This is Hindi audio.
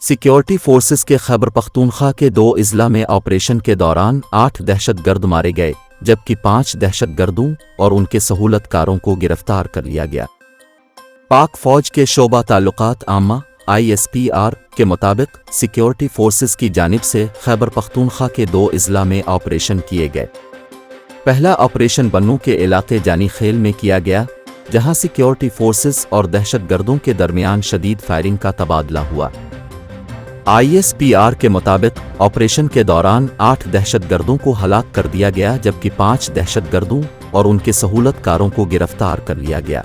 सिक्योरिटी फोर्सेस के खैबर पख्तूनख्वा के 2 अजला में ऑपरेशन के दौरान 8 दहशतगर्द मारे गए, जबकि 5 दहशतगर्दों और उनके सहूलतकारों को गिरफ्तार कर लिया गया। पाक फौज के शोबा ताल्लुकात आमा ISPR के मुताबिक सिक्योरिटी फोर्सेस की जानिब से खैबर पख्तूनख्वा के 2 अजला में ऑपरेशन किए गए। पहला ऑपरेशन बन्नू के इलाके जानी खेल में किया गया, जहां सिक्योरिटी फोर्सेस और दहशतगर्दों के दरमियान शदीद फायरिंग का तबादला हुआ। ISPR के मुताबिक ऑपरेशन के दौरान 8 दहशतगर्दों को हलाक कर दिया गया, जबकि 5 दहशतगर्दों और उनके सहूलतकारों को गिरफ्तार कर लिया गया।